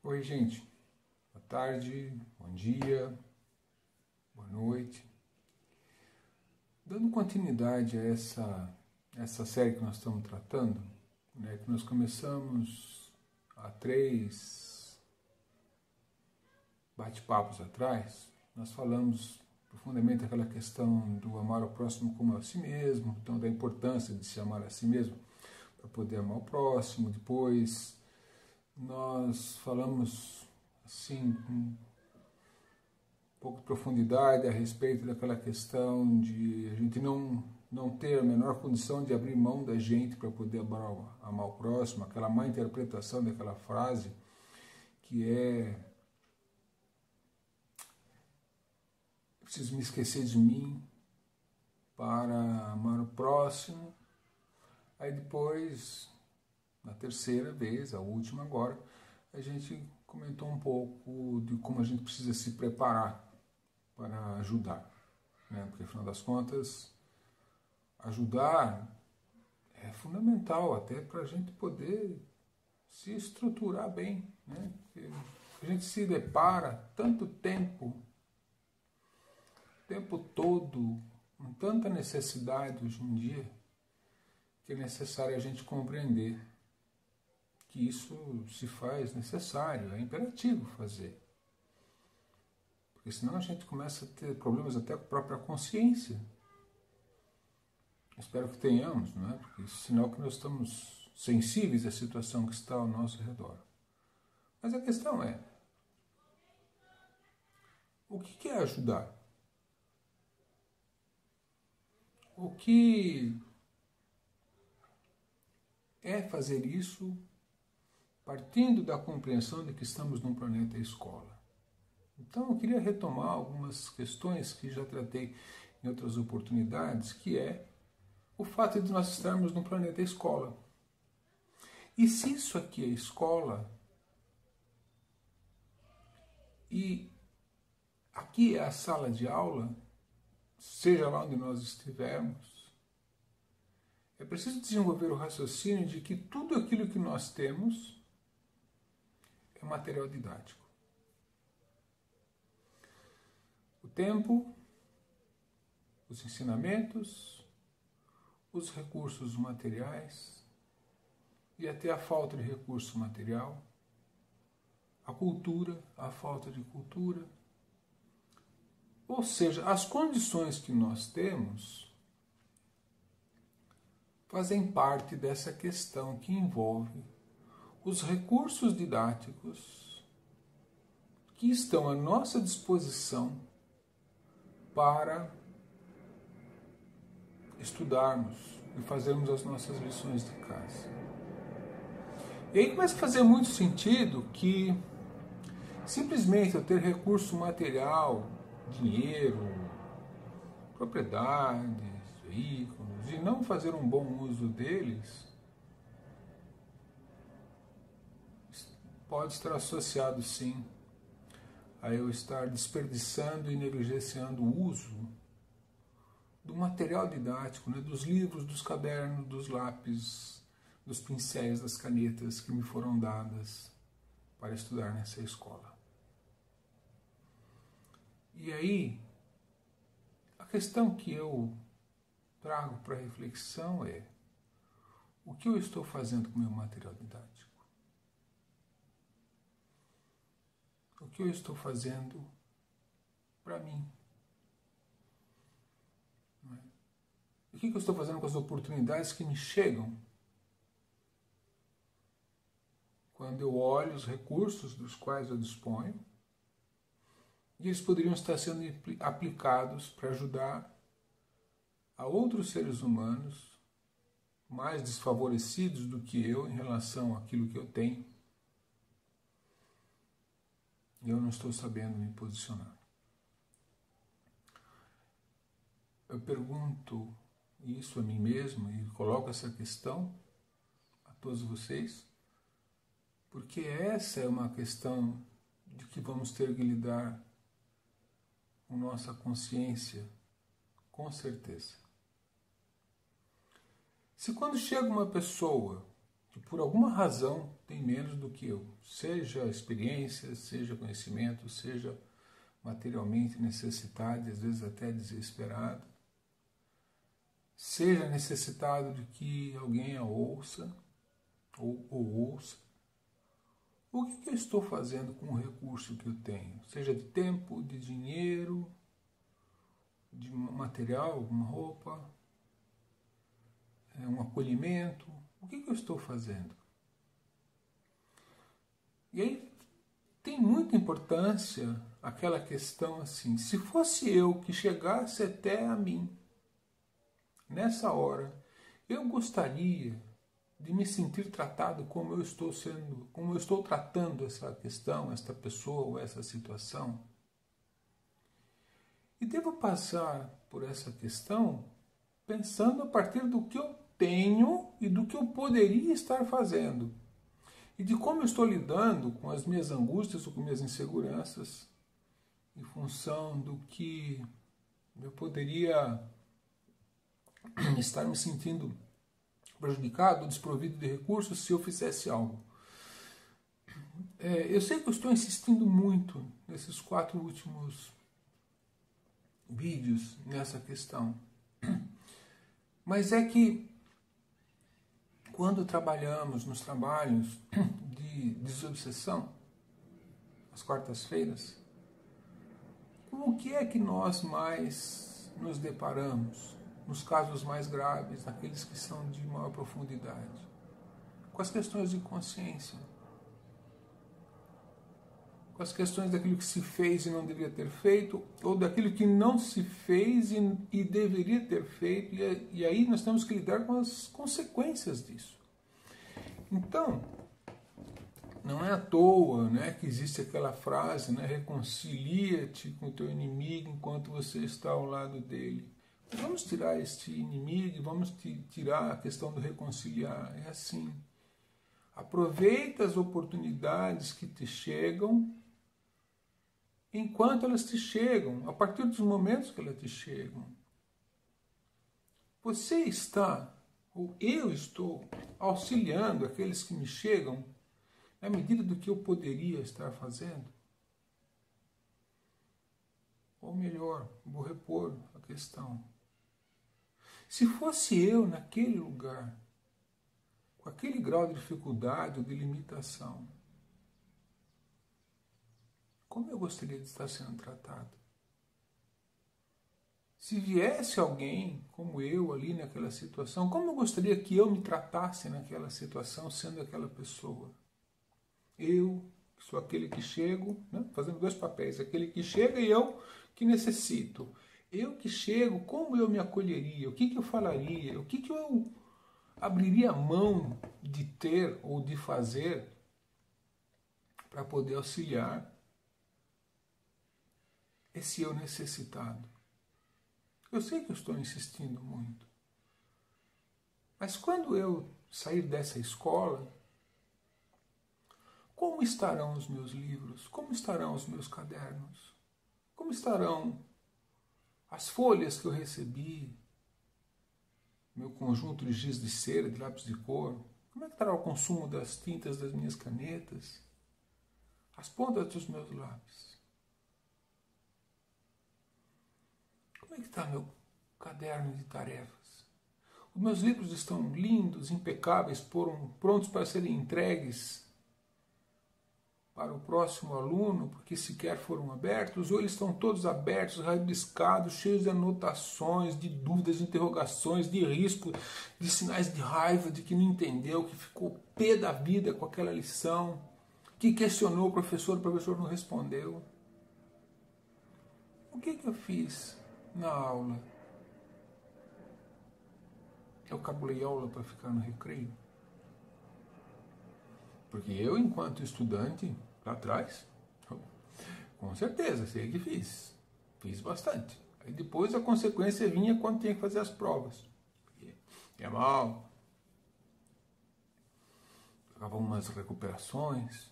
Oi, gente. Boa tarde, bom dia, boa noite. Dando continuidade a essa série que nós estamos tratando, né, que nós começamos há 3 bate-papos atrás, nós falamos profundamente aquela questão do amar o próximo como a si mesmo, então da importância de se amar a si mesmo para poder amar o próximo. Depois nós falamos assim com um pouco de profundidade a respeito daquela questão de a gente não ter a menor condição de abrir mão da gente para poder amar o próximo, aquela má interpretação daquela frase que é: preciso me esquecer de mim para amar o próximo. Aí depois, na terceira vez, a última agora, a gente comentou um pouco de como a gente precisa se preparar para ajudar, né? Porque afinal das contas, ajudar é fundamental até para a gente poder se estruturar bem, né? Porque a gente se depara tanto tempo todo, com tanta necessidade hoje em dia, que é necessário a gente compreender que isso se faz necessário, é imperativo fazer. Porque senão a gente começa a ter problemas até com a própria consciência. Espero que tenhamos, não é? Porque isso é sinal que nós estamos sensíveis à situação que está ao nosso redor. Mas a questão é, o que é ajudar? O que é fazer isso partindo da compreensão de que estamos num planeta escola? Então eu queria retomar algumas questões que já tratei em outras oportunidades, que é o fato de nós estarmos num planeta escola. E se isso aqui é escola, e aqui é a sala de aula, seja lá onde nós estivermos, é preciso desenvolver o raciocínio de que tudo aquilo que nós temos é material didático. O tempo, os ensinamentos, os recursos materiais e até a falta de recurso material, a cultura, a falta de cultura. Ou seja, as condições que nós temos fazem parte dessa questão que envolve os recursos didáticos que estão à nossa disposição para estudarmos e fazermos as nossas lições de casa. E aí começa a fazer muito sentido que simplesmente eu ter recurso material, dinheiro, propriedades, veículos, e não fazer um bom uso deles, pode estar associado sim a eu estar desperdiçando e negligenciando o uso do material didático, né, dos livros, dos cadernos, dos lápis, dos pincéis, das canetas que me foram dadas para estudar nessa escola. E aí, a questão que eu trago para reflexão é: o que eu estou fazendo com o meu material didático? O que eu estou fazendo para mim? O que eu estou fazendo com as oportunidades que me chegam quando eu olho os recursos dos quais eu disponho e eles poderiam estar sendo aplicados para ajudar a outros seres humanos mais desfavorecidos do que eu em relação àquilo que eu tenho, e eu não estou sabendo me posicionar. Eu pergunto isso a mim mesmo e coloco essa questão a todos vocês, porque essa é uma questão de que vamos ter que lidar com nossa consciência, com certeza. Se quando chega uma pessoa que por alguma razão tem menos do que eu, seja experiência, seja conhecimento, seja materialmente necessitado, e às vezes até desesperado, seja necessitado de que alguém a ouça, ou ouça. O que eu estou fazendo com o recurso que eu tenho? Seja de tempo, de dinheiro, de material, uma roupa, um acolhimento. O que eu estou fazendo? E aí tem muita importância aquela questão assim, se fosse eu que chegasse até a mim, nessa hora, eu gostaria de me sentir tratado como eu estou sendo, como eu estou tratando essa questão, esta pessoa ou essa situação. E devo passar por essa questão pensando a partir do que eu tenho e do que eu poderia estar fazendo. E de como eu estou lidando com as minhas angústias ou com minhas inseguranças, em função do que eu poderia estar me sentindo prejudicado, desprovido de recursos se eu fizesse algo. Eu sei que eu estou insistindo muito nesses 4 últimos vídeos nessa questão, mas é que quando trabalhamos nos trabalhos de desobsessão, às quartas-feiras, com o que é que nós mais nos deparamos nos casos mais graves, naqueles que são de maior profundidade? Com as questões de consciência, com as questões daquilo que se fez e não deveria ter feito, ou daquilo que não se fez e deveria ter feito, e aí nós temos que lidar com as consequências disso. Então, não é à toa, né, que existe aquela frase, né, reconcilia-te com o teu inimigo enquanto você está ao lado dele. Vamos tirar este inimigo, vamos tirar a questão do reconciliar. É assim. Aproveita as oportunidades que te chegam enquanto elas te chegam, a partir dos momentos que elas te chegam. Você está, ou eu estou, auxiliando aqueles que me chegam na medida do que eu poderia estar fazendo? Ou melhor, vou repor a questão. Se fosse eu naquele lugar, com aquele grau de dificuldade ou de limitação, como eu gostaria de estar sendo tratado? Se viesse alguém como eu ali naquela situação, como eu gostaria que eu me tratasse naquela situação, sendo aquela pessoa? Eu sou aquele que chego, né, fazendo 2 papéis, aquele que chega e eu que necessito. Eu que chego, como eu me acolheria? O que eu falaria? O que eu abriria a mão de ter ou de fazer para poder auxiliar esse eu necessitado? Eu sei que eu estou insistindo muito, mas quando eu sair dessa escola, como estarão os meus livros? Como estarão os meus cadernos? Como estarão as folhas que eu recebi? Meu conjunto de giz de cera, de lápis de cor? Como é que estará o consumo das tintas das minhas canetas? As pontas dos meus lápis? Como é que está meu caderno de tarefas? Os meus livros estão lindos, impecáveis, prontos para serem entregues para o próximo aluno, porque sequer foram abertos, ou eles estão todos abertos, rabiscados, cheios de anotações, de dúvidas, de interrogações, de risco, de sinais de raiva, de que não entendeu, que ficou pé da vida com aquela lição, que questionou o professor não respondeu. O que eu fiz na aula? Eu cabulei aula para ficar no recreio? Porque eu, enquanto estudante, lá atrás, com certeza, sei que fiz. Fiz bastante. Aí depois a consequência vinha quando tinha que fazer as provas. Ia mal. Pegava umas recuperações.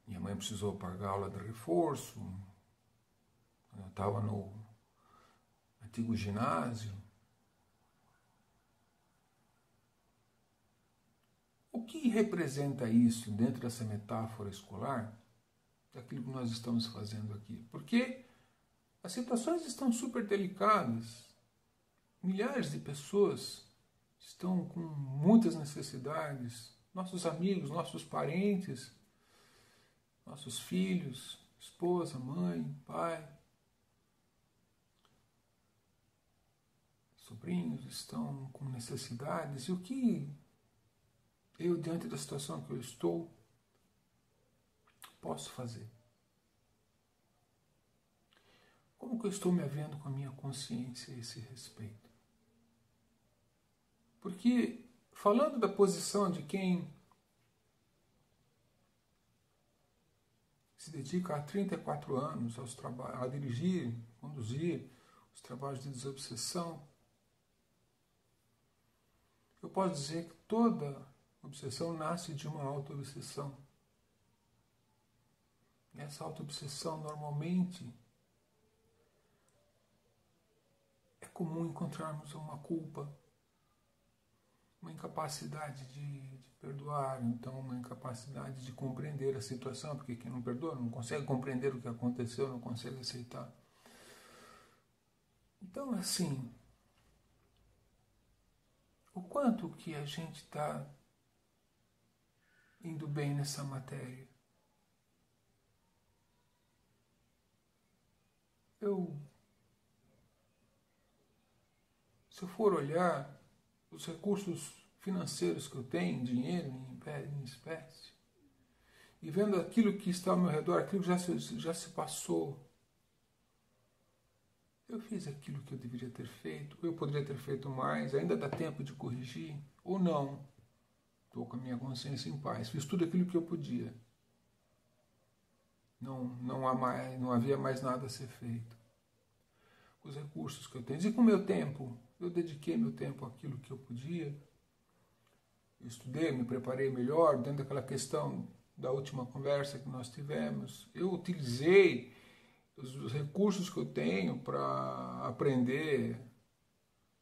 Minha mãe precisou pagar aula de reforço. Eu estava no antigo ginásio. O que representa isso dentro dessa metáfora escolar, daquilo que nós estamos fazendo aqui? Porque as situações estão super delicadas, milhares de pessoas estão com muitas necessidades, nossos amigos, nossos parentes, nossos filhos, esposa, mãe, pai, sobrinhos estão com necessidades. E o que eu, diante da situação que eu estou, posso fazer? Como que eu estou me havendo com a minha consciência a esse respeito? Porque, falando da posição de quem se dedica há 34 anos a dirigir, conduzir os trabalhos de desobsessão, eu posso dizer que toda obsessão nasce de uma auto-obsessão. E essa auto-obsessão, normalmente, é comum encontrarmos uma culpa, uma incapacidade de perdoar, então uma incapacidade de compreender a situação, porque quem não perdoa não consegue compreender o que aconteceu, não consegue aceitar. Então, assim, o quanto que a gente está indo bem nessa matéria? Se eu for olhar os recursos financeiros que eu tenho, dinheiro em espécie, e vendo aquilo que está ao meu redor, aquilo que já se passou, eu fiz aquilo que eu deveria ter feito, eu poderia ter feito mais, ainda dá tempo de corrigir, ou não. Estou com a minha consciência em paz, fiz tudo aquilo que eu podia. Não havia mais nada a ser feito. Os recursos que eu tenho. E com o meu tempo, eu dediquei meu tempo àquilo que eu podia. Eu estudei, me preparei melhor, dentro daquela questão da última conversa que nós tivemos. Eu utilizei os recursos que eu tenho para aprender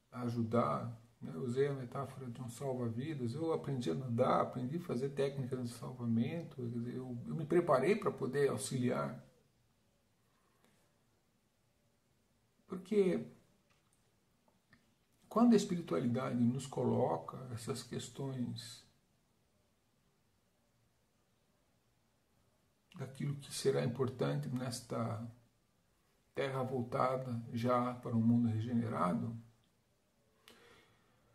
a ajudar. Eu usei a metáfora de um salva-vidas. Eu aprendi a nadar, aprendi a fazer técnicas de salvamento. Eu me preparei para poder auxiliar. Porque quando a espiritualidade nos coloca essas questões daquilo que será importante nesta terra voltada já para um mundo regenerado,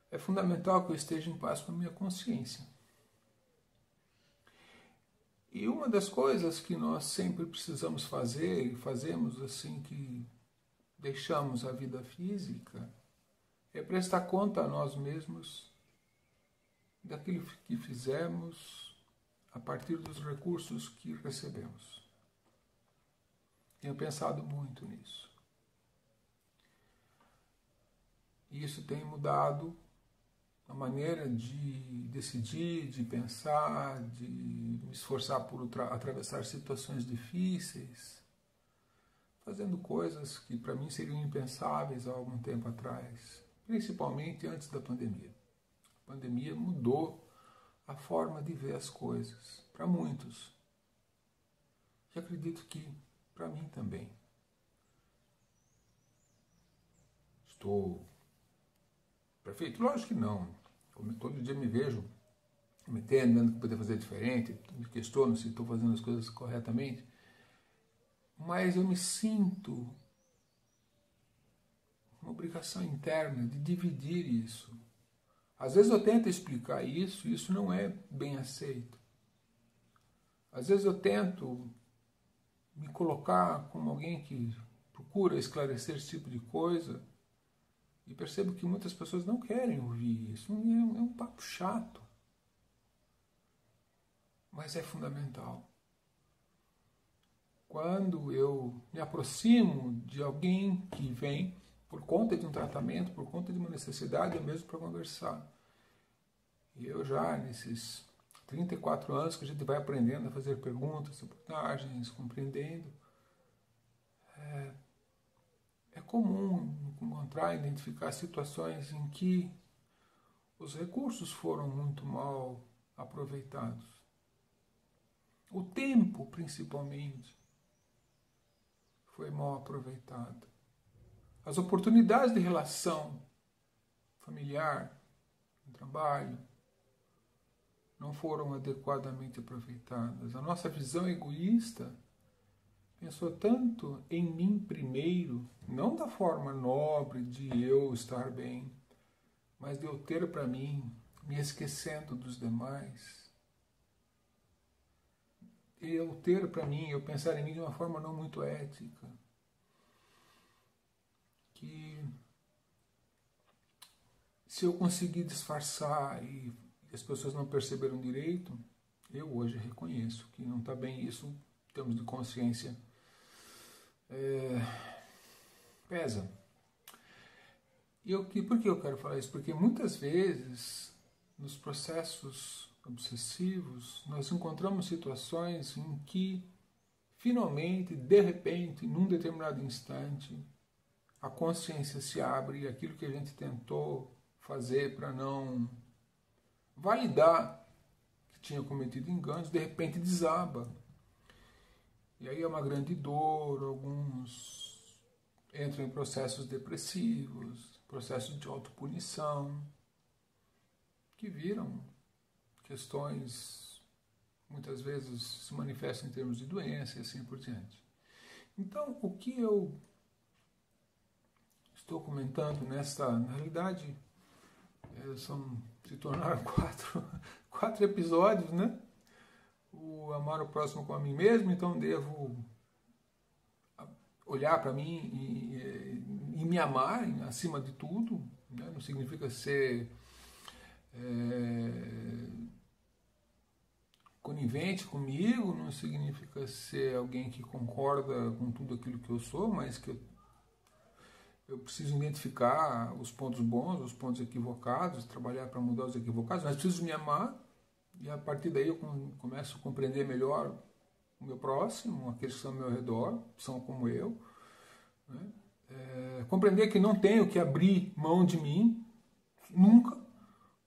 é fundamental que eu esteja em paz com a minha consciência. E uma das coisas que nós sempre precisamos fazer, e fazemos assim que deixamos a vida física, é prestar conta a nós mesmos daquilo que fizemos a partir dos recursos que recebemos. Tenho pensado muito nisso. E isso tem mudado a maneira de decidir, de pensar, de me esforçar por atravessar situações difíceis, fazendo coisas que para mim seriam impensáveis há algum tempo atrás, principalmente antes da pandemia. A pandemia mudou a forma de ver as coisas para muitos. E acredito que para mim também. Estou perfeito? Lógico que não. Todo dia me vejo metendo que poder fazer diferente, me questiono se estou fazendo as coisas corretamente, mas eu me sinto uma obrigação interna de dividir isso. Às vezes eu tento explicar isso, e isso não é bem aceito. Às vezes eu tento me colocar como alguém que procura esclarecer esse tipo de coisa, e percebo que muitas pessoas não querem ouvir isso. É um papo chato. Mas é fundamental. Quando eu me aproximo de alguém que vem por conta de um tratamento, por conta de uma necessidade, é mesmo para conversar. E eu já, nesses 34 anos que a gente vai aprendendo a fazer perguntas, reportagens, compreendendo, é comum encontrar, identificar situações em que os recursos foram muito mal aproveitados. O tempo, principalmente, foi mal aproveitado. As oportunidades de relação familiar, no trabalho, não foram adequadamente aproveitadas. A nossa visão egoísta pensou tanto em mim primeiro, não da forma nobre de eu estar bem, mas de eu ter para mim, me esquecendo dos demais. Eu ter para mim, eu pensar em mim de uma forma não muito ética. Que se eu conseguir disfarçar e as pessoas não perceberam direito, eu hoje reconheço que não está bem isso, em termos de consciência. Pesa. Por que eu quero falar isso? Porque muitas vezes, nos processos obsessivos, nós encontramos situações em que, finalmente, de repente, num determinado instante, a consciência se abre e aquilo que a gente tentou fazer para não validar que tinha cometido enganos, de repente desaba. E aí é uma grande dor, alguns entram em processos depressivos, processos de autopunição, que viram questões, muitas vezes se manifestam em termos de doença e assim por diante. Então, o que eu estou comentando na realidade, se tornaram quatro episódios, né? O amar o próximo como a mim mesmo, então devo olhar para mim e me amar acima de tudo, né? Não significa ser conivente comigo, não significa ser alguém que concorda com tudo aquilo que eu sou, mas que eu preciso identificar os pontos bons, os pontos equivocados, trabalhar para mudar os equivocados, mas preciso me amar, e a partir daí eu começo a compreender melhor o meu próximo, aqueles que estão ao meu redor, são como eu. Né? Compreender que não tenho que abrir mão de mim, nunca,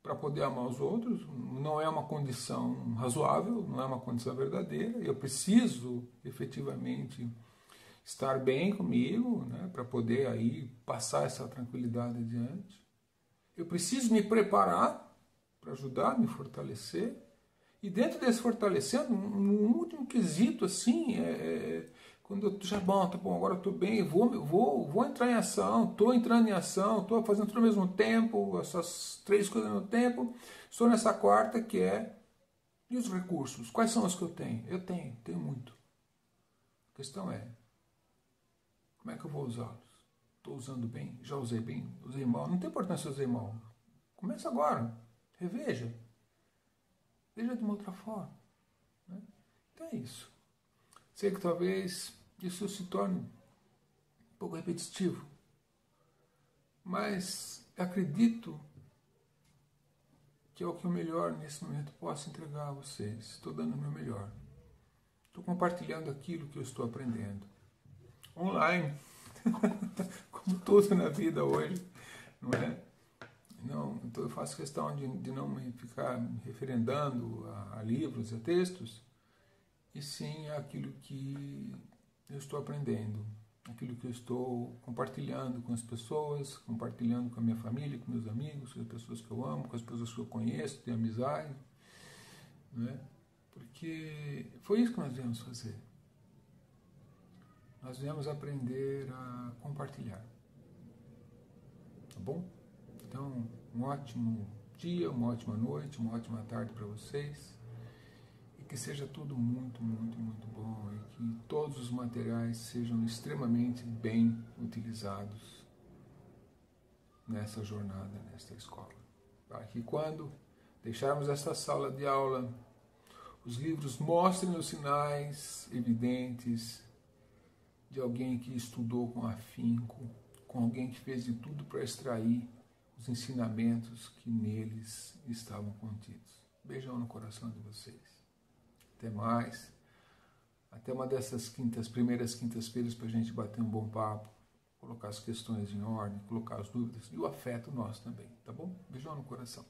para poder amar os outros, não é uma condição razoável, não é uma condição verdadeira, eu preciso efetivamente estar bem comigo, né, para poder aí passar essa tranquilidade adiante. Eu preciso me preparar para ajudar, me fortalecer. E dentro desse fortalecendo, um último quesito assim, quando eu já tá bom, agora eu estou bem, vou entrar em ação, estou entrando em ação, estou fazendo tudo ao mesmo tempo, essas três coisas ao mesmo tempo, estou nessa quarta que é, e os recursos? Quais são os que eu tenho? Eu tenho muito. A questão é, como é que eu vou usá-los? Estou usando bem? Já usei bem? Usei mal? Não tem importância se eu usei mal. Começa agora. Reveja. Veja de uma outra forma. Né? Então é isso. Sei que talvez isso se torne um pouco repetitivo. Mas acredito que é o que eu melhor nesse momento posso entregar a vocês. Estou dando o meu melhor. Estou compartilhando aquilo que eu estou aprendendo. Online, como tudo na vida hoje, não é? Não, então eu faço questão de não ficar me referendando a livros, a textos, e sim aquilo que eu estou aprendendo, aquilo que eu estou compartilhando com as pessoas, compartilhando com a minha família, com meus amigos, com as pessoas que eu amo, com as pessoas que eu conheço, tenho amizade, né? Porque foi isso que nós viemos fazer. Nós viemos aprender a compartilhar. Tá bom? Então, um ótimo dia, uma ótima noite, uma ótima tarde para vocês. E que seja tudo muito, muito, muito bom. E que todos os materiais sejam extremamente bem utilizados nessa jornada, nesta escola. Para que quando deixarmos esta sala de aula, os livros mostrem os sinais evidentes de alguém que estudou com afinco, com alguém que fez de tudo para extrair os ensinamentos que neles estavam contidos. Beijão no coração de vocês. Até mais. Até uma dessas primeiras quintas-feiras para a gente bater um bom papo, colocar as questões em ordem, colocar as dúvidas e o afeto nosso também, tá bom? Beijão no coração.